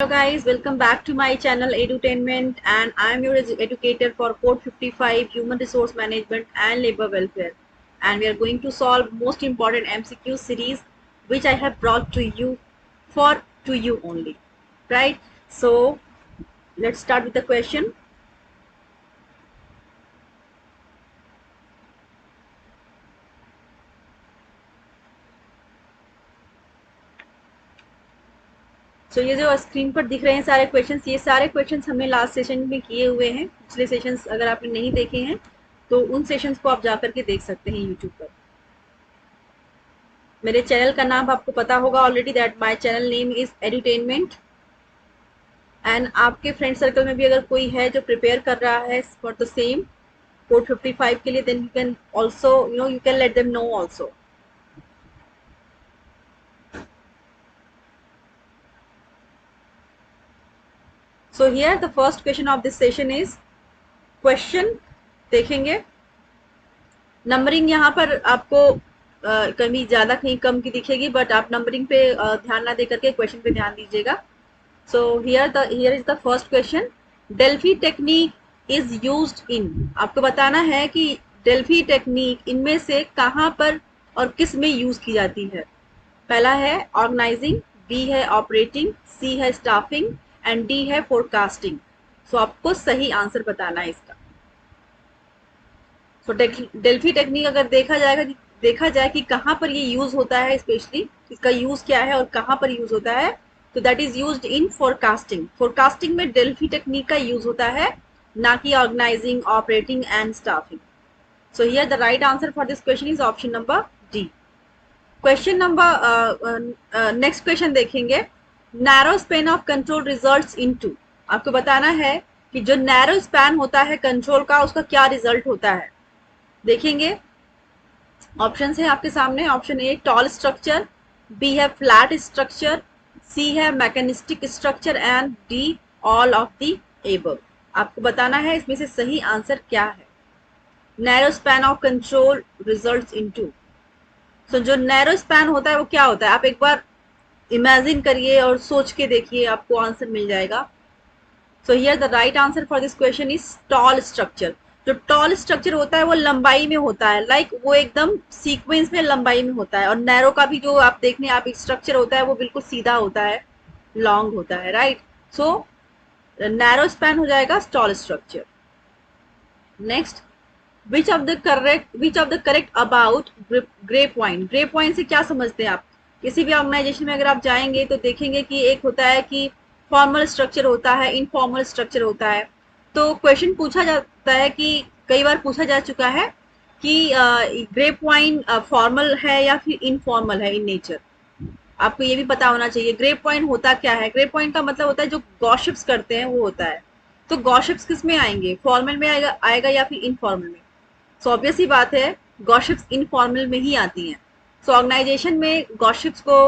Hello guys, welcome back to my channel Edutainment, and I am your educator for Code 55 Human Resource Management and Labor Welfare, and we are going to solve most important MCQ series which I have brought to you for you only, right? So let's start with the question. तो ये जो screen पर दिख रहे हैं सारे questions, ये सारे क्वेश्चंस हमने लास्ट सेशन में किए हुए हैं। पिछले सेशंस अगर आपने नहीं देखे हैं तो उन सेशंस को आप जाकर के देख सकते हैं यूट्यूब पर। मेरे चैनल का नाम आपको पता होगा already, that my channel name is edutainment. And आपके फ्रेंड सर्कल में भी अगर कोई है जो प्रिपेयर कर रहा है फॉर द सेम कोड 55 के लिए, then you can also you can let them know also. So here the first question of this session is question. देखेंगे नंबरिंग यहाँ पर आपको कहीं ज़्यादा कहीं कम की दिखेगी, बट आप नंबरिंग पे ध्यान ना दे करके क्वेश्चन पे ध्यान दीजिएगा। So here is the first question. Delphi technique is used इन, आपको बताना है कि डेल्फी टेक्निक इनमें से कहाँ पर और किस में यूज की जाती है। पहला है ऑर्गेनाइजिंग, बी है ऑपरेटिंग, सी है स्टाफिंग एंड डी है फोरकास्टिंग। सो आपको सही आंसर बताना है इसका। तो डेल्फी टेक्निक अगर देखा जाए कि कहाँ पर ये यूज होता है, स्पेशली इसका यूज क्या है और कहाँ पर यूज होता है, तो that is used in forecasting. Forecasting में डेल्फी टेक्निक का यूज होता है, ना कि organising, operating and staffing. So here the right answer for this question is option number D. Question number next question देखेंगे। Narrow span of control results into, आपको बताना है कि जो नैरो स्पैन होता है कंट्रोल का, उसका क्या रिजल्ट होता है। देखेंगे ऑप्शन है आपके सामने। Option A tall structure, B है फ्लैट स्ट्रक्चर, सी है mechanistic structure and D all of the above. आपको बताना है इसमें से सही आंसर क्या है। Narrow span of control results into, so जो नैरो स्पैन होता है वो क्या होता है, आप एक बार इमेजिन करिए और सोच के देखिए, आपको आंसर मिल जाएगा। सो here the right answer for this question is tall structure. जो टॉल स्ट्रक्चर होता है वो लंबाई में होता है, लाइक वो एकदम सीक्वेंस में लंबाई में होता है। और नैरो का भी जो आप देखने आप स्ट्रक्चर होता है वो बिल्कुल सीधा होता है, लॉन्ग होता है, राइट। सो नैरो स्पैन हो जाएगा tall structure. Next, which of the correct about grey point. Grey point से क्या समझते हैं आप। किसी भी ऑर्गेनाइजेशन में अगर आप जाएंगे तो देखेंगे कि एक होता है कि फॉर्मल स्ट्रक्चर होता है, इनफॉर्मल स्ट्रक्चर होता है। तो क्वेश्चन पूछा जाता है कि कई बार पूछा जा चुका है कि ग्रे पॉइंट फॉर्मल है या फिर इनफॉर्मल है इन नेचर। आपको ये भी पता होना चाहिए ग्रे पॉइंट होता क्या है। ग्रे पॉइंट का मतलब होता है जो गॉसिप्स करते हैं वो होता है। तो गॉसिप्स किस में आएंगे, फॉर्मल में आएगा या फिर इनफॉर्मल में। सो ऑब्वियस ही बात है गॉसिप्स इनफॉर्मल में ही आती हैं। सो ऑर्गेनाइजेशन में गॉसिप्स को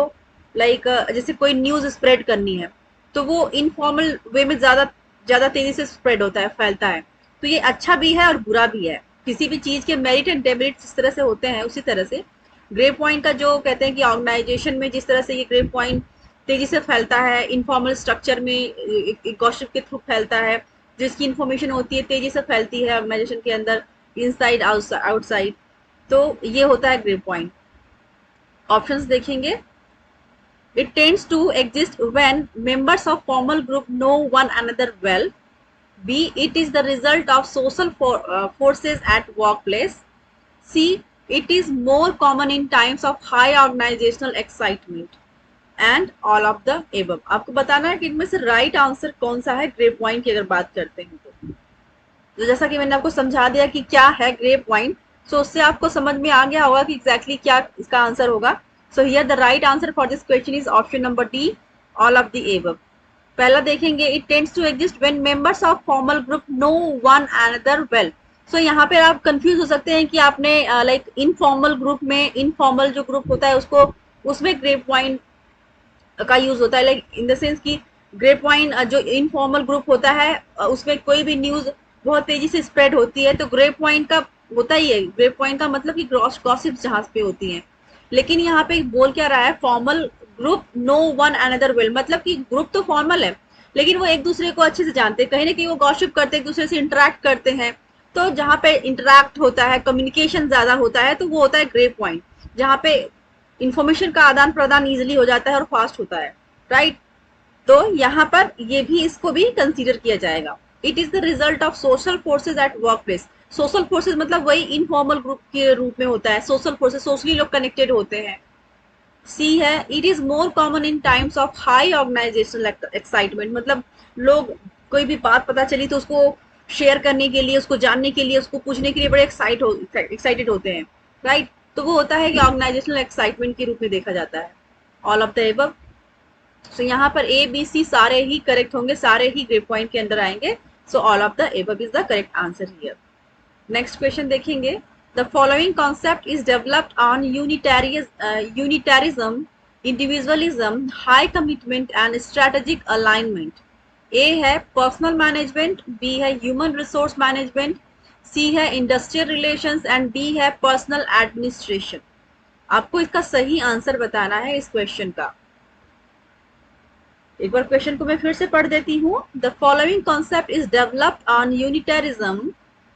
लाइक जैसे कोई न्यूज स्प्रेड करनी है तो वो इनफॉर्मल वे में ज्यादा ज्यादा तेजी से स्प्रेड होता है, फैलता है। तो ये अच्छा भी है और बुरा भी है। किसी भी चीज के मेरिट एंड डेमेरिट जिस तरह से होते हैं उसी तरह से ग्रे पॉइंट का जो कहते हैं कि ऑर्गेनाइजेशन में जिस तरह से ये ग्रे पॉइंट तेजी से फैलता है, इनफॉर्मल स्ट्रक्चर में गॉसिप के थ्रू फैलता है, जिसकी इंफॉर्मेशन होती है तेजी से फैलती है ऑर्गेनाइजेशन के अंदर, इनसाइड आउटसाइड। तो ये होता है ग्रे पॉइंट। ऑप्शंस देखेंगे। It tends to exist when members of formal group know one another well. B. It is the result of social forces at workplace. C. It is more common in times of high organizational excitement. And all of the above. आपको बताना है कि इनमें से right answer कौन सा है grey point की अगर बात करते हैं तो जैसा कि मैंने आपको समझा दिया कि क्या है ग्रे पॉइंट, सो उससे आपको समझ में आ गया होगा कि एग्जैक्टली क्या इसका आंसर होगा। So here the right answer for this question is option number D, all of the above. पहला देखेंगे, it tends to exist when members of formal group no one another well. So यहाँ पे आप confuse हो सकते हैं कि आपने लाइक इनफॉर्मल ग्रुप में, इनफॉर्मल जो ग्रुप होता है उसको, उसमें ग्रे पॉइंट का यूज होता है, लाइक इन द सेंस कि ग्रे पॉइंट जो इनफॉर्मल ग्रुप होता है उसमें कोई भी न्यूज बहुत तेजी से स्प्रेड होती है तो ग्रे पॉइंट का होता ही है। ग्रे पॉइंट का मतलब कि गॉसिप्स जहां पे होती हैं। लेकिन यहाँ पे बोल क्या रहा है, formal group no one another well, मतलब कि ग्रुप तो फॉर्मल है लेकिन वो एक दूसरे को अच्छे से जानते हैं, कहीं ना कहीं वो गॉसिप करते हैं, एक दूसरे से इंटरेक्ट करते हैं। तो जहाँ पे इंटरेक्ट होता है, कम्युनिकेशन ज्यादा होता है, तो वो होता है ग्रे पॉइंट, जहाँ पे इंफॉर्मेशन का आदान प्रदान इजिली हो जाता है और फास्ट होता है, राइट। तो यहाँ पर ये भी, इसको भी कंसीडर किया जाएगा। It is the result of social forces at work place. Social forces मतलब वही इनफॉर्मल ग्रुप के रूप में होता है, सोशल फोर्सेज, सोशली लोग कनेक्टेड होते हैं। सी है, it is more common in times of high organisational excitement, मतलब लोग, कोई भी बात पता चली तो उसको शेयर करने के लिए, उसको जानने के लिए, उसको पूछने के लिए बड़े एक्साइटेड होते हैं, राइट। तो वो होता है कि ऑर्गेनाइजेशनल एक्साइटमेंट के रूप में देखा जाता है। All of the above. So यहाँ पर ए बी सी सारे ही करेक्ट होंगे, सारे ही ग्रे पॉइंट के अंदर आएंगे। So all of the above is the correct answer here. Next question देखेंगे। The following concept is developed on unitarism, individualism, high commitment and strategic alignment. A है personal management, B है human resource management, C है industrial relations and D है personal administration. आपको इसका सही answer बताना है इस क्वेश्चन का। एक बार क्वेश्चन को मैं फिर से पढ़ देती हूँ। The following concept is developed on unitarism,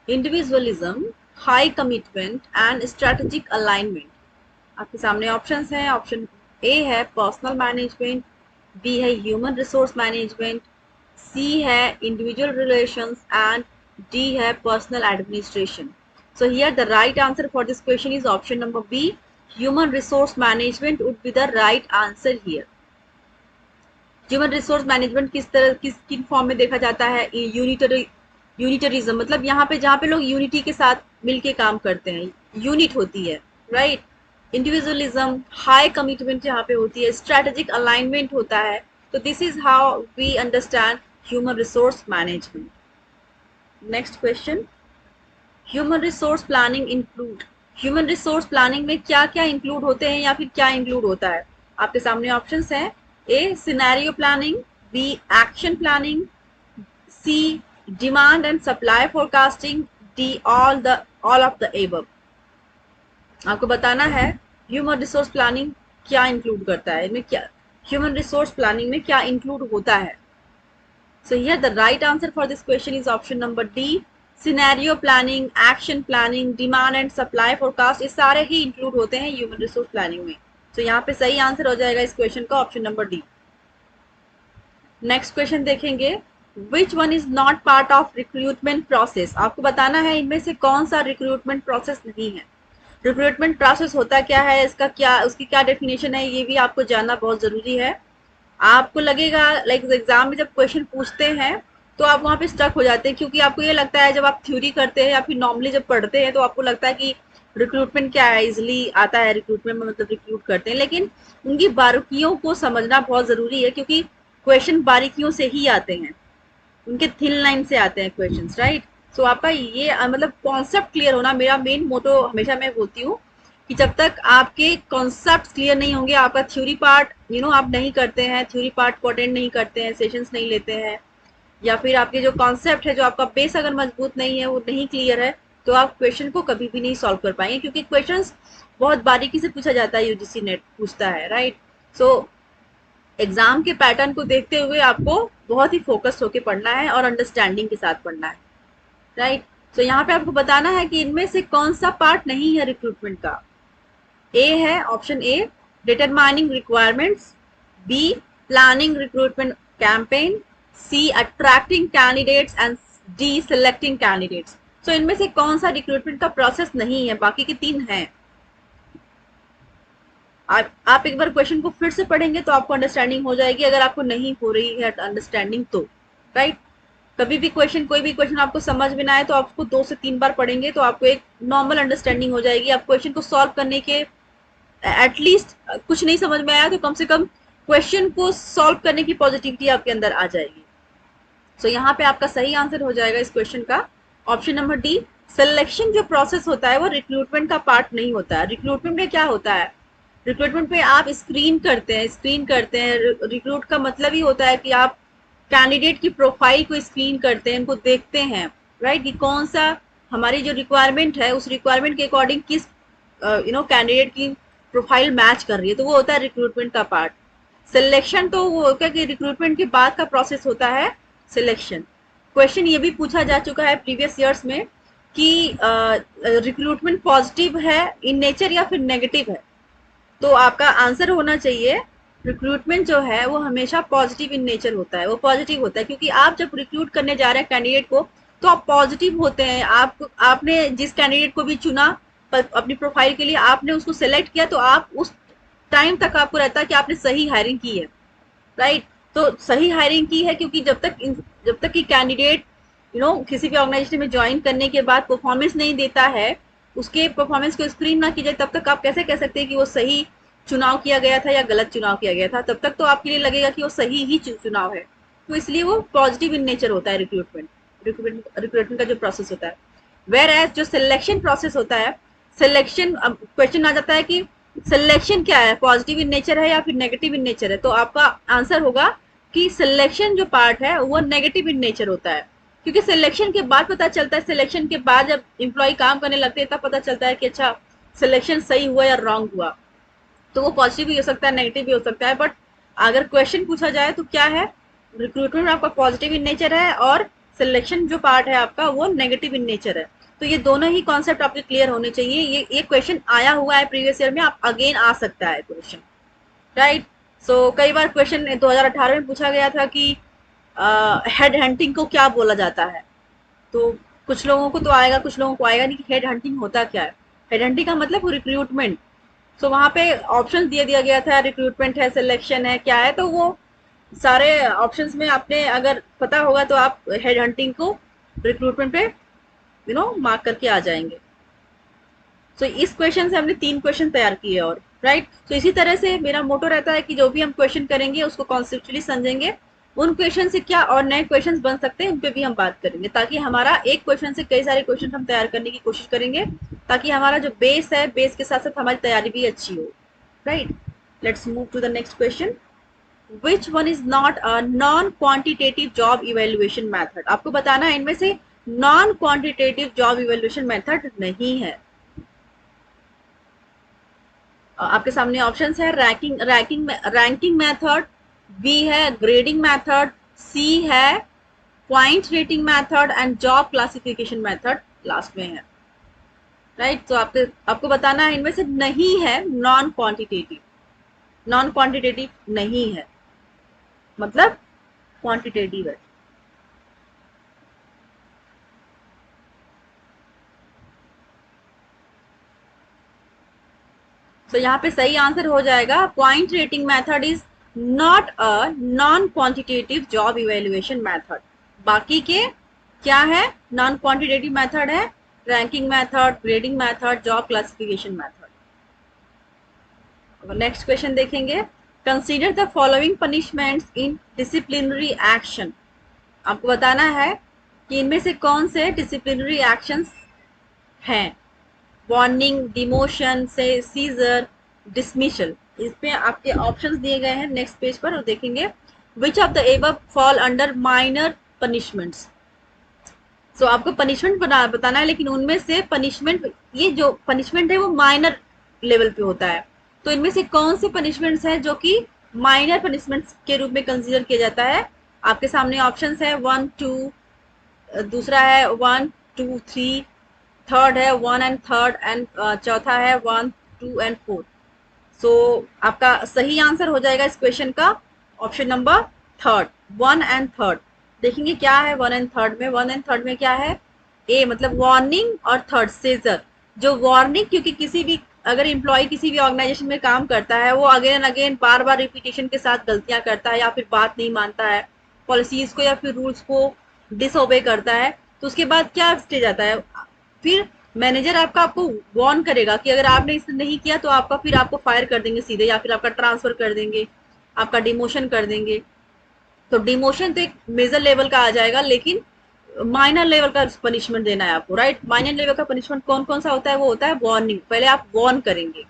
individualism, high commitment and strategic alignment. आपके सामने ऑप्शंस हैं। ऑप्शन ए है पर्सनल मैनेजमेंट, बी है ह्यूमन रिसोर्स मैनेजमेंट, सी है इंडिविजुअल रिलेशंस एंड डी है personal administration. So here the right answer for this question is option number B. Human resource management would be the right answer here. Human resource management किस तरह, किन form में देखा जाता है? यूनिटरिज्म, मतलब यहाँ पे जहाँ पे लोग यूनिटी के साथ मिलके काम करते हैं, यूनिट होती है, राइट। इंडिविजुअलिज्म, हाई कमिटमेंट जहाँ पे होती है, स्ट्रेटेजिक अलाइनमेंट होता है। तो this is how we understand human resource management. Next question. Human resource planning include, human resource planning में क्या क्या इंक्लूड होते हैं या फिर क्या इंक्लूड होता है? आपके सामने ऑप्शंस हैं। A scenario planning, B action planning, C demand and supply forecasting, D all of the above. आपको बताना है ह्यूमन रिसोर्स प्लानिंग क्या इंक्लूड करता है, इनमें क्या, ह्यूमन रिसोर्स प्लानिंग में क्या इंक्लूड होता है। So here the right answer for this question is option number D. Scenario planning, action planning, demand and supply forecast, ये सारे ही इंक्लूड होते हैं ह्यूमन रिसोर्स प्लानिंग में। तो यहाँ पे सही आंसर हो जाएगा इस क्वेश्चन का option number D. Next question देखेंगे। Which one is not part of recruitment process. आपको बताना है इनमें से कौन सा रिक्रूटमेंट प्रोसेस नहीं है। रिक्रूटमेंट प्रोसेस होता क्या है, इसका क्या, उसकी क्या डेफिनेशन है, ये भी आपको जानना बहुत जरूरी है। आपको लगेगा लाइक एग्जाम में जब क्वेश्चन पूछते हैं तो आप वहाँ पे स्टक हो जाते हैं, क्योंकि आपको ये लगता है जब आप थ्योरी करते हैं या फिर नॉर्मली जब पढ़ते हैं तो आपको लगता है कि रिक्रूटमेंट क्या है, इजिली आता है रिक्रूटमेंट में, मतलब रिक्रूट करते हैं। लेकिन उनकी बारीकियों को समझना बहुत जरूरी है, क्योंकि क्वेश्चन बारीकियों से ही आते हैं, उनके थिन लाइन से आते हैं क्वेश्चन, राइट। सो आपका ये मतलब कॉन्सेप्ट क्लियर होना मेरा मेन मोटो हमेशा मैं बोलती हूँ कि जब तक आपके कॉन्सेप्ट क्लियर नहीं होंगे, आपका थ्योरी पार्ट आप नहीं करते हैं, थ्योरी पार्ट को अटेंड नहीं करते हैं, सेशंस नहीं लेते हैं, या फिर आपके जो कॉन्सेप्ट है, जो आपका बेस अगर मजबूत नहीं है, वो नहीं क्लियर है, तो आप क्वेश्चन को कभी भी नहीं सॉल्व कर पाएंगे, क्योंकि क्वेश्चन बहुत बारीकी से पूछा जाता है, यूजीसी नेट पूछता है, राइट। सो एग्जाम के पैटर्न को देखते हुए आपको बहुत ही फोकस होकर पढ़ना है और अंडरस्टैंडिंग के साथ पढ़ना है, राइट। तो यहाँ पे आपको बताना है कि इनमें से कौन सा पार्ट नहीं है रिक्रूटमेंट का। ए है option A determining requirements, B planning recruitment campaign, C attracting candidates and D selecting candidates. So इनमें से कौन सा रिक्रूटमेंट का प्रोसेस नहीं है, बाकी के तीन हैं। आप एक बार क्वेश्चन को फिर से पढ़ेंगे तो आपको अंडरस्टैंडिंग हो जाएगी, अगर आपको नहीं हो रही है अंडरस्टैंडिंग तो, राइट। कभी भी क्वेश्चन, कोई भी क्वेश्चन आपको समझ में ना आए तो आपको 2 से 3 बार पढ़ेंगे तो आपको एक नॉर्मल अंडरस्टैंडिंग हो जाएगी। आप क्वेश्चन को सॉल्व करने के एटलीस्ट कुछ नहीं समझ में आया तो कम से कम क्वेश्चन को सॉल्व करने की पॉजिटिविटी आपके अंदर आ जाएगी। सो यहाँ पे आपका सही आंसर हो जाएगा इस क्वेश्चन का ऑप्शन नंबर डी। सिलेक्शन जो प्रोसेस होता है वो रिक्रूटमेंट का पार्ट नहीं होता है। रिक्रूटमेंट में क्या होता है, रिक्रूटमेंट में आप स्क्रीन करते हैं। रिक्रूट का मतलब ही होता है कि आप कैंडिडेट की प्रोफाइल को स्क्रीन करते हैं, उनको देखते हैं, राइट, कि कौन सा हमारी जो रिक्वायरमेंट है उस रिक्वायरमेंट के अकॉर्डिंग किस कैंडिडेट की प्रोफाइल मैच कर रही है, तो वो होता है रिक्रूटमेंट का पार्ट। सिलेक्शन तो वो क्या कि रिक्रूटमेंट के बाद का प्रोसेस होता है सिलेक्शन। क्वेश्चन ये भी पूछा जा चुका है प्रीवियस ईयर्स में कि रिक्रूटमेंट पॉजिटिव है इन नेचर या फिर नेगेटिव है। तो आपका आंसर होना चाहिए रिक्रूटमेंट जो है वो हमेशा पॉजिटिव इन नेचर होता है, वो पॉजिटिव होता है क्योंकि आप जब रिक्रूट करने जा रहे हैं कैंडिडेट को तो आप पॉजिटिव होते हैं। आपने जिस कैंडिडेट को भी चुना अपनी प्रोफाइल के लिए, आपने उसको सेलेक्ट किया तो आप उस टाइम तक आपको रहता है कि आपने सही हायरिंग की है, राइट। तो सही हायरिंग की है क्योंकि जब तक कि कैंडिडेट किसी भी ऑर्गेनाइजेशन में ज्वाइन करने के बाद परफॉर्मेंस नहीं देता है, उसके परफॉर्मेंस को स्क्रीन ना की जाए, तब तक आप कैसे कह सकते हैं कि वो सही चुनाव किया गया था या गलत चुनाव किया गया था। तब तक तो आपके लिए लगेगा कि वो सही ही चुनाव है। तो इसलिए वो पॉजिटिव इन नेचर होता है रिक्रूटमेंट का जो प्रोसेस होता है। वेयर एज जो सिलेक्शन प्रोसेस होता है, सिलेक्शन क्वेश्चन आ जाता है कि सिलेक्शन क्या है, पॉजिटिव इन नेचर है या फिर नेगेटिव इन नेचर है। तो आपका आंसर होगा कि सिलेक्शन जो पार्ट है वो नेगेटिव इन नेचर होता है, क्योंकि सिलेक्शन के बाद पता चलता है, सिलेक्शन के बाद जब एम्प्लॉय काम करने लगते हैं तब पता चलता है कि अच्छा सिलेक्शन सही हुआ या रॉन्ग हुआ। तो वो पॉजिटिव भी हो सकता है, नेगेटिव भी हो सकता है। बट अगर क्वेश्चन पूछा जाए तो क्या है, रिक्रूटमेंट आपका पॉजिटिव इन नेचर है और सिलेक्शन जो पार्ट है आपका वो नेगेटिव इन नेचर है। तो ये दोनों ही कॉन्सेप्ट आपके क्लियर होने चाहिए। ये क्वेश्चन आया हुआ है प्रीवियस ईयर में, आप अगेन आ सकता है क्वेश्चन, राइट। सो कई बार क्वेश्चन 2018 में पूछा गया था कि हेड हंटिंग को क्या बोला जाता है। तो कुछ लोगों को तो आएगा, कुछ लोगों को आएगा नहीं कि हेड हंटिंग होता क्या है। हेड हंटिंग का मतलब रिक्रूटमेंट। तो वहां पे ऑप्शन दिया गया था, रिक्रूटमेंट है, सिलेक्शन है, क्या है। तो वो सारे ऑप्शंस में आपने अगर पता होगा तो आप हेड हंटिंग को रिक्रूटमेंट पे मार्क करके आ जाएंगे। तो इस क्वेश्चन से हमने 3 क्वेश्चन तैयार किए और राइट। तो इसी तरह से मेरा मोटो रहता है कि जो भी हम क्वेश्चन करेंगे उसको कॉन्सेप्चुअली समझेंगे, उन क्वेश्चन से क्या और नए क्वेश्चंस बन सकते हैं उन पे भी हम बात करेंगे, ताकि हमारा एक क्वेश्चन से कई सारे क्वेश्चन हम तैयार करने की कोशिश करेंगे, ताकि हमारा जो बेस है, बेस के साथ साथ हमारी तैयारी भी अच्छी हो, right. Let's move to the next question. Which one is not a non quantitative job evaluation method. आपको बताना है इनमें से non quantitative job evaluation method नहीं है। आपके सामने ऑप्शंस है रैंकिंग मेथड, बी है ग्रेडिंग मेथड, सी है point rating method and job classification method last में है, राइट। तो आपको बताना है इनमें से नहीं है नॉन क्वांटिटेटिव। नॉन क्वांटिटेटिव नहीं है मतलब क्वांटिटेटिव है। तो यहाँ पे सही आंसर हो जाएगा point rating method is not a non quantitative job evaluation method. बाकी के क्या है, नॉन क्वांटिटेटिव मेथड है ranking method, grading method, job classification method. Next question देखेंगे। Consider the following punishments in disciplinary action. आपको बताना है कि इनमें से कौन से डिसिप्लिनरी एक्शंस हैं। वार्निंग, डिमोशन से सीजर, डिसमिशल। इसमें आपके ऑप्शंस दिए गए हैं नेक्स्ट पेज पर और देखेंगे। Which of the above fall under minor punishments. So आपको पनिशमेंट बताना है, लेकिन उनमें से पनिशमेंट, ये जो पनिशमेंट है वो माइनर लेवल पे होता है। तो इनमें से कौन से पनिशमेंट्स हैं जो कि माइनर पनिशमेंट्स के रूप में कंसीडर किया जाता है। आपके सामने ऑप्शंस है 1 2, दूसरा है 1 2 3, थर्ड है 1 एंड थर्ड एंड चौथा है 1 2 एंड 4। सो आपका सही आंसर हो जाएगा इस क्वेश्चन का option number third, 1 and third. देखेंगे क्या है 1 एंड थर्ड में। 1 एंड थर्ड में क्या है, ए मतलब वार्निंग और थर्ड सीजर। जो वार्निंग, क्योंकि किसी भी अगर एम्प्लॉय किसी भी ऑर्गेनाइजेशन में काम करता है वो again and again bar bar repetition के साथ गलतियां करता है या फिर बात नहीं मानता है, पॉलिसीज को या फिर रूल्स को डिसओबे करता है, तो उसके बाद क्या स्टेज आता है, फिर मैनेजर आपको वार्न करेगा कि अगर आपने इसे नहीं किया तो आपको फायर कर देंगे सीधे, या फिर आपका ट्रांसफर कर देंगे, आपका डिमोशन कर देंगे। तो डिमोशन तो एक मेजर लेवल का आ जाएगा, लेकिन माइनर लेवल का पनिशमेंट देना है आपको, राइट। माइनर लेवल का पनिशमेंट कौन कौन सा होता है, वो होता है वार्निंग, पहले आप वार्न करेंगे,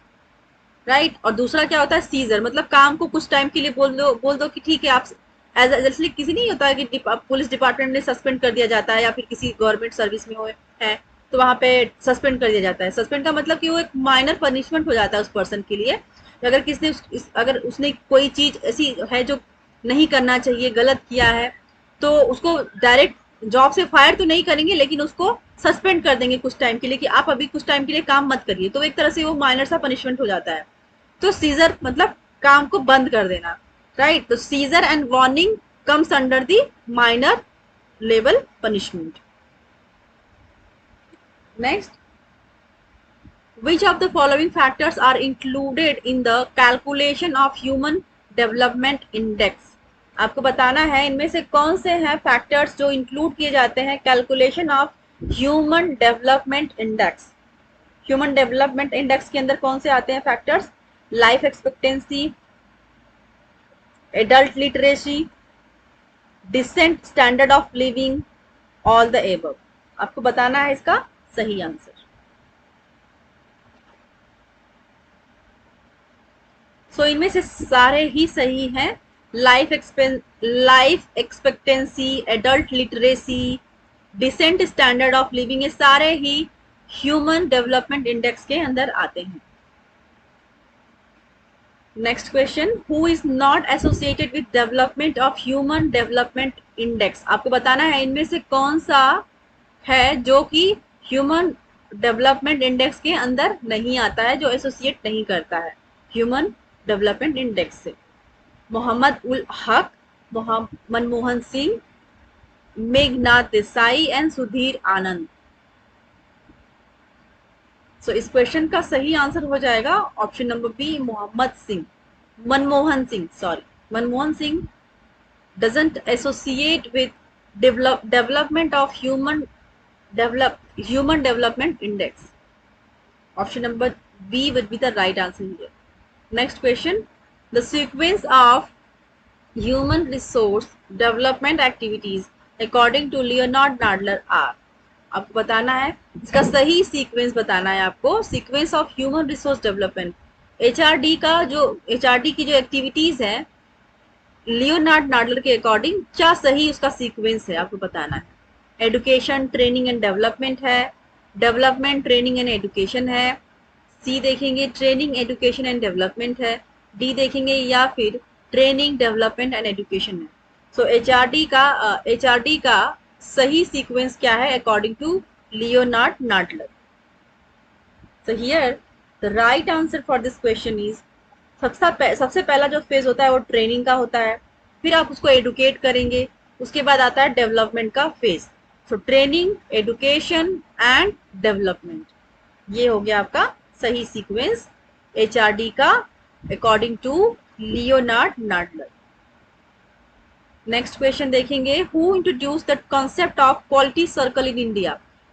राइट। और दूसरा क्या होता है, सीजर, मतलब काम को कुछ टाइम के लिए बोल दो कि ठीक है आप जैसे किसी नहीं होता है कि पुलिस डिपार्टमेंट में सस्पेंड कर दिया जाता है या फिर किसी गवर्नमेंट सर्विस में है तो वहां पे सस्पेंड कर दिया जाता है। सस्पेंड का मतलब कि वो एक माइनर पनिशमेंट हो जाता है उस पर्सन के लिए, अगर अगर उसने कोई चीज ऐसी है जो नहीं करना चाहिए, गलत किया है, तो उसको डायरेक्ट जॉब से फायर तो नहीं करेंगे, लेकिन उसको सस्पेंड कर देंगे कुछ टाइम के लिए कि आप अभी कुछ टाइम के लिए काम मत करिए, तो एक तरह से वो माइनर सा पनिशमेंट हो जाता है। तो सीजर मतलब काम को बंद कर देना, राइट। तो seizure and warning comes under the minor level punishment. Next, which of the following factors are included in the calculation of human development index? आपको बताना है इनमें से कौन से हैं फैक्टर्स जो इंक्लूड किए जाते हैं calculation of human development index. Human development index के अंदर कौन से आते हैं factors? Life expectancy, adult literacy, decent standard of living, all the above. आपको बताना है इसका सही आंसर। सो इनमें से सारे ही सही हैं। Life expectancy, adult literacy, decent standard of living, ये सारे ही ह्यूमन डेवलपमेंट इंडेक्स के अंदर आते हैं। Next question, who is not associated with development of human development index. आपको बताना है इनमें से कौन सा है जो कि ह्यूमन डेवलपमेंट इंडेक्स के अंदर नहीं आता है, जो एसोसिएट नहीं करता है ह्यूमन डेवलपमेंट इंडेक्स से। मोहम्मद उल हक, मनमोहन सिंह, मेघनाथ देसाई एंड सुधीर आनंद। सो इस क्वेश्चन का सही आंसर हो जाएगा option number B, Manmohan Singh doesn't associate with development of human development index. Option number B would be the right answer here. Next question, the sequence of human resource development activities according to Leonard Nadler are. आपको बताना है इसका सही sequence, बताना है आपको sequence of human resource development. HRD की जो एक्टिविटीज है लियोनार्ड नाडलर के अकॉर्डिंग क्या सही उसका सीक्वेंस है, आपको बताना है। एडुकेशन, ट्रेनिंग एंड डेवलपमेंट है, डेवलपमेंट, ट्रेनिंग एंड एडुकेशन है, सी देखेंगे ट्रेनिंग, एडुकेशन एंड डेवलपमेंट है, डी देखेंगे या फिर ट्रेनिंग, डेवलपमेंट एंड एडुकेशन है। सो एचआरडी का सही सीक्वेंस क्या है according to Leonard Nadler? So here the right answer for this question is, सबसे पहला जो फेज होता है वो ट्रेनिंग का होता है, फिर आप उसको एडुकेट करेंगे, उसके बाद आता है डेवलपमेंट का phase. So training, education and development, ये हो गया आपका सही सीक्वेंस एचआरडी का according to Leonard Nadler. Next question देखेंगे, who introduced the concept of quality circle in India.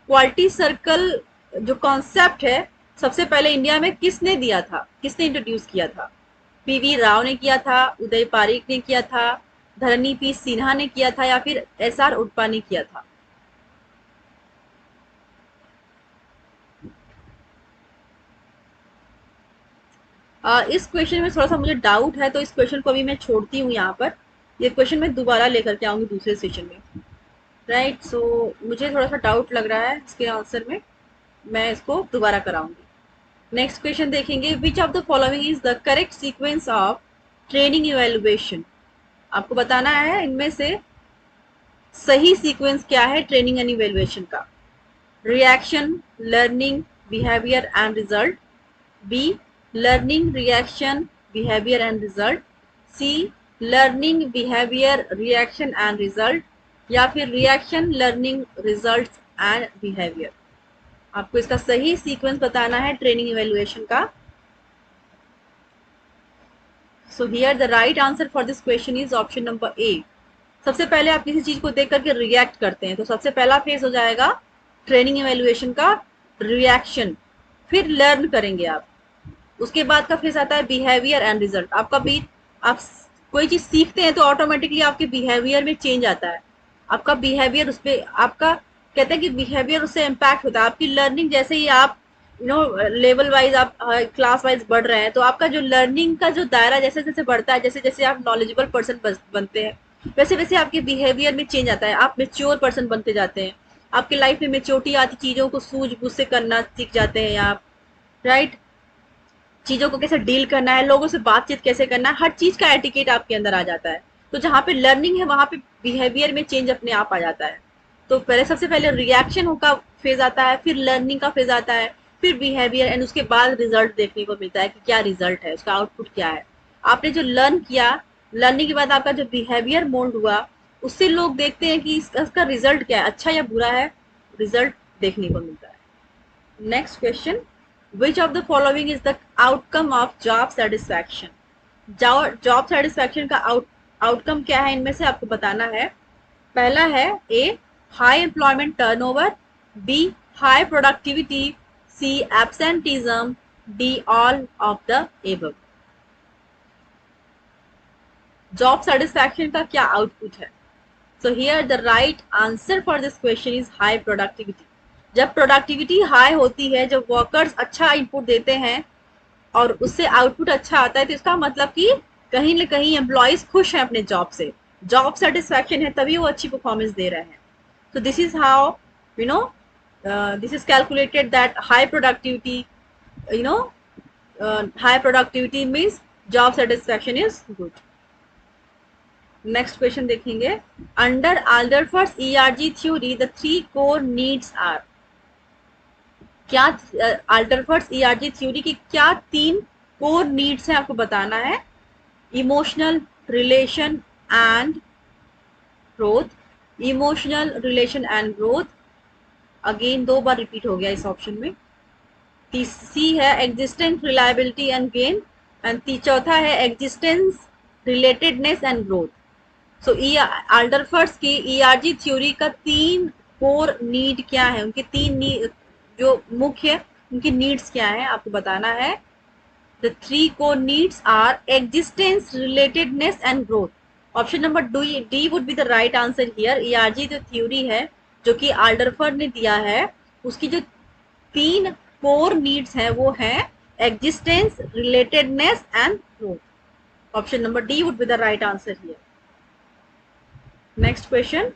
Quality circle जो कॉन्सेप्ट है सबसे पहले इंडिया में किसने दिया था, किसने इंट्रोड्यूस किया था? पीवी राव ने किया था, उदय पारिक ने किया था, धरनी पी सिन्हा ने किया था, या फिर एसआर उडपा ने किया था? इस क्वेश्चन में थोड़ा सा मुझे डाउट है, तो इस क्वेश्चन को अभी मैं छोड़ती हूँ यहाँ पर। ये क्वेश्चन मैं दोबारा लेकर के आऊंगी दूसरे सेशन में, राइट। सो मुझे थोड़ा सा डाउट लग रहा है इसके आंसर में, मैं इसको दोबारा कराऊंगी। नेक्स्ट क्वेश्चन देखेंगे, which of the following is the correct sequence of training evaluation. आपको बताना है इनमें से सही सीक्वेंस क्या है ट्रेनिंग एंड इवेल्युएशन का। Reaction, learning, behaviour and result, B learning, reaction, behaviour and result, C learning, behaviour, reaction and result, या फिर reaction, learning, result and behaviour. आपको इसका सही सीक्वेंस बताना है ट्रेनिंग इवेल्युएशन का। So here the right answer for this question is option number A. सबसे पहले आप किसी चीज को देख करके रिएक्ट करते हैं, तो सबसे पहला फेज हो जाएगा ट्रेनिंग इवेल्युएशन का रिएक्शन, फिर लर्न करेंगे आप, उसके बाद का फेज आता है बिहेवियर एंड रिजल्ट। आप कोई चीज सीखते हैं तो ऑटोमेटिकली आपके बिहेवियर में चेंज आता है, आपका बिहेवियर उस पर, आपका कहते हैं कि बिहेवियर उससे इम्पैक्ट होता है। आपकी लर्निंग जैसे ही आप लेवल वाइज, आप क्लास वाइज बढ़ रहे हैं, तो आपका जो लर्निंग का जो दायरा जैसे जैसे बढ़ता है, जैसे जैसे आप नॉलेजेबल पर्सन बनते हैं, वैसे वैसे आपके बिहेवियर में चेंज आता है, आप मेच्योर पर्सन बनते जाते हैं, आपके लाइफ में मेच्योरिटी आती, चीजों को सूझबूझ से करना सीख जाते हैं आप, राइट। चीज़ों को कैसे डील करना है, लोगों से बातचीत कैसे करना है, हर चीज़ का एटिकेट आपके अंदर आ जाता है। तो जहाँ पे लर्निंग है वहाँ पे बिहेवियर में चेंज अपने आप आ जाता है। तो पहले सबसे पहले रिएक्शन का फेज आता है, फिर लर्निंग का फेज आता है, फिर बिहेवियर एंड उसके बाद रिजल्ट देखने को मिलता है कि क्या रिजल्ट है, उसका आउटपुट क्या है। आपने जो लर्न किया, लर्निंग के बाद आपका जो बिहेवियर मोल्ड हुआ, उससे लोग देखते हैं कि इसका रिजल्ट क्या है, अच्छा या बुरा है, रिजल्ट देखने को मिलता है। Next question, which of the following is the outcome of job satisfaction? Job satisfaction का आउटकम क्या है, इनमें से आपको बताना है। पहला है A, high employment turnover, B, high productivity, C, absenteeism, D, all of the above. Job satisfaction का क्या आउटपुट है? So here the right answer for this question is high productivity. जब प्रोडक्टिविटी हाई होती है, जब वर्कर्स अच्छा input देते हैं और उससे आउटपुट अच्छा आता है, तो इसका मतलब कि कहीं न कहीं एम्प्लॉयज खुश हैं अपने जॉब से, जॉब सेटिस्फैक्शन है, तभी वो अच्छी परफॉर्मेंस दे रहे हैं। तो this is how you know this is calculated that high productivity, you know high productivity means job satisfaction is good. Next question देखेंगे, under Alderfer's ERG theory the three core needs are. क्या Alderfer's ERG theory की क्या तीन core needs है आपको बताना है? Emotional, relation and growth, emotional, relation and growth, again दो बार रिपीट हो गया इस ऑप्शन में। सी है existence, reliability and gain, and चौथा है एग्जिस्टेंस, रिलेटेडनेस एंड ग्रोथ। सो आल्डरफर्स की ईआरजी थ्योरी का तीन कोर नीड क्या है, उनके तीन जो मुख्य उनकी नीड्स क्या है आपको बताना है। The three core needs our existence, relatedness and growth. Option number D would be the right answer here. ERG जो थ्योरी है जो कि आल्डरफर्ड ने दिया है, उसकी जो तीन कोर नीड्स हैं वो हैं existence, relatedness and growth. Option number D would be the right answer here. Next question.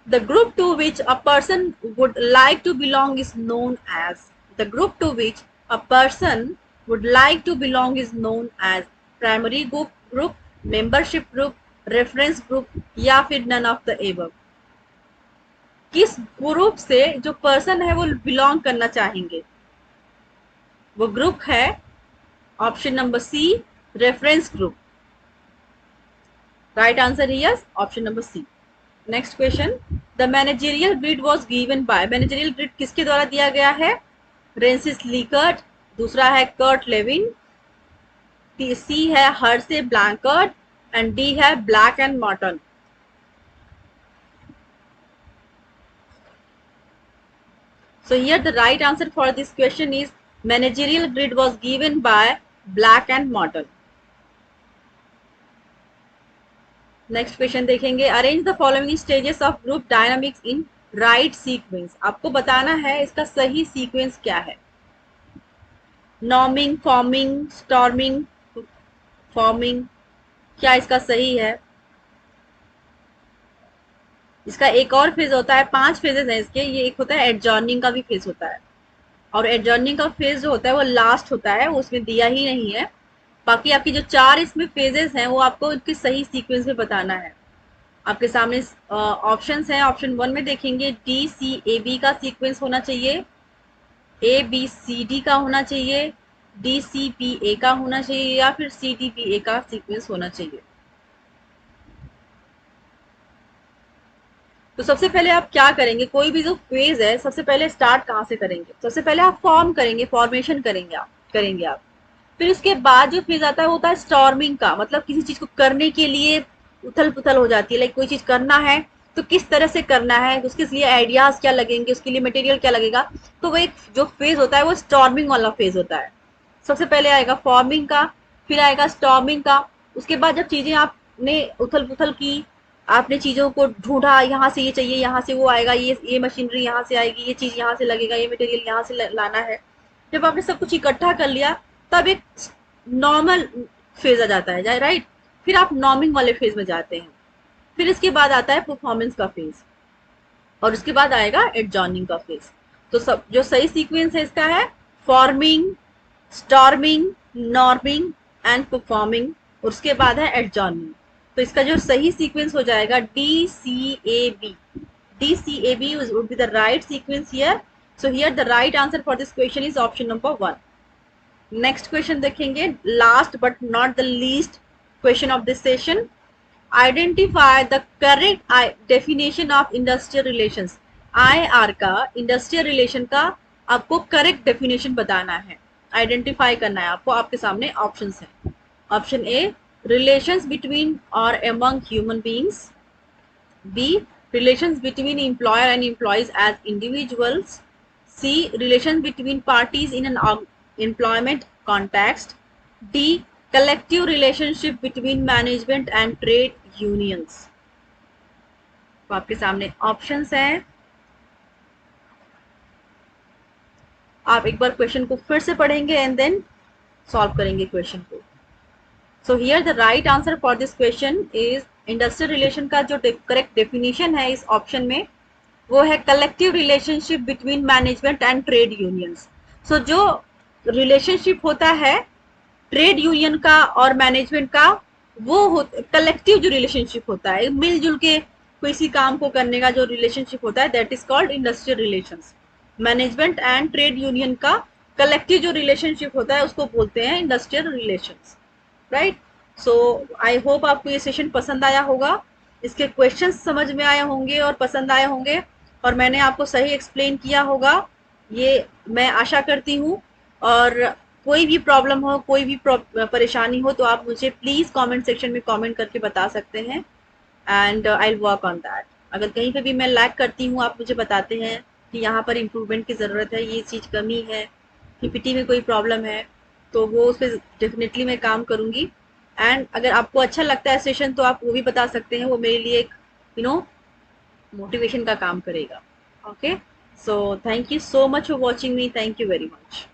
The group to which a person would like to belong is known as. The group to which a person would like to belong is known as primary group, membership group, reference group या फिर none of the above. किस group से जो person है वो belong करना चाहेंगे, वो ग्रुप है option number C, reference group. Right answer है yes, option number C. Next question, the managerial grid was given by. Managerial grid किसके द्वारा दिया गया है? रेंसिस लीकर्ट, दूसरा है कर्ट लेविन, सी है हर्से ब्लैंकर्ट एंड डी है Blake and Mouton. So here the right answer for this question is managerial grid was given by Black and Morton. Next question देखेंगे, arrange the following stages of group dynamics in right sequence. आपको बताना है इसका सही sequence क्या है। Norming, forming, storming, forming, क्या इसका सही है? इसका एक और फेज होता है, 5 फेजेस हैं इसके। ये एक होता है एडजॉर्निंग का भी फेज होता है, और एडजॉर्निंग का फेज जो होता है वो लास्ट होता है, वो उसमें दिया ही नहीं है। बाकी आपकी जो 4 इसमें फेजेस हैं वो आपको इनके सही सीक्वेंस में बताना है। आपके सामने ऑप्शंस हैं। ऑप्शन 1 में देखेंगे डी सी ए बी का सीक्वेंस होना चाहिए, ए बी सी डी का होना चाहिए, डी सी पी ए का होना चाहिए, या फिर सी डी पी ए का सीक्वेंस होना चाहिए। तो सबसे पहले आप क्या करेंगे, कोई भी जो फेज है सबसे पहले स्टार्ट कहाँ से करेंगे? सबसे पहले आप फॉर्म करेंगे, फॉर्मेशन करेंगे आप। फिर उसके बाद जो फेज आता है वो होता है स्टॉर्मिंग का, मतलब किसी चीज को करने के लिए उथल पुथल हो जाती है। लाइक कोई चीज करना है तो किस तरह से करना है, उसके लिए आइडियाज क्या लगेंगे, उसके लिए मटेरियल क्या लगेगा। तो वो एक जो फेज होता है वो स्टॉर्मिंग वाला फेज होता है। सबसे पहले आएगा फॉर्मिंग का, फिर आएगा स्टॉर्मिंग का। उसके बाद जब चीजें आपने उथल पुथल की, आपने चीजों को ढूंढा, यहाँ से ये चाहिए, यहाँ से वो आएगा, ये मशीनरी यहाँ से आएगी, ये चीज यहाँ से लगेगा, ये मटेरियल यहाँ से लाना है। जब आपने सब कुछ इकट्ठा कर लिया तब एक नॉर्मल फेज आ जाता है, राइट। फिर आप नॉर्मिंग वाले फेज में जाते हैं। फिर इसके बाद आता है परफॉर्मेंस का फेज, और उसके बाद आएगा एडजॉर्निंग का फेज। तो सब जो सही सीक्वेंस है इसका है forming, storming, norming and performing, उसके बाद है एडजॉर्निंग। तो इसका जो सही सीक्वेंस हो जाएगा DCAB। DCAB would be the right sequence here. So here the right answer for this question is option number 1. Next question देखेंगे, last but not the least question of this session. Identify the correct definition of industrial relations. IR का industrial relation का आपको correct definition बताना है, identify करना है आपको। आपके सामने ऑप्शंस हैं। ऑप्शन ए, रिलेशंस बिटवीन और among human beings. B, relations between employer and employees as individuals. C, relations between parties in an employment context. D, collective relationship between management and trade unions. तो आपके सामने options हैं। आप एक बार question को फिर से पढ़ेंगे एंड देन सॉल्व करेंगे क्वेश्चन को। सो here the right answer for this question is, industrial relation का जो करेक्ट डेफिनेशन है इस ऑप्शन में वो है collective relationship between management and trade unions. So जो रिलेशनशिप होता है ट्रेड यूनियन का और मैनेजमेंट का, वो कलेक्टिव जो रिलेशनशिप होता है, मिलजुल के किसी काम को करने का जो रिलेशनशिप होता है, that is called industrial relations. Management and trade union का कलेक्टिव जो रिलेशनशिप होता है उसको बोलते हैं industrial relations, right. So I hope आपको ये सेशन पसंद आया होगा, इसके क्वेश्चंस समझ में आए होंगे और पसंद आए होंगे, और मैंने आपको सही एक्सप्लेन किया होगा, ये मैं आशा करती हूँ। और कोई भी प्रॉब्लम हो, कोई भी परेशानी हो तो आप मुझे प्लीज़ कमेंट सेक्शन में कमेंट करके बता सकते हैं, and I will work on that. अगर कहीं पे भी मैं लैक करती हूँ, आप मुझे बताते हैं कि यहाँ पर इम्प्रूवमेंट की ज़रूरत है, ये चीज़ कमी है, PPT में कोई प्रॉब्लम है, तो वो उस पर डेफिनेटली मैं काम करूँगी। एंड अगर आपको अच्छा लगता है सेशन तो आप वो भी बता सकते हैं, वो मेरे लिए एक मोटिवेशन का काम करेगा। Okay, so thank you so much for watching me, thank you very much.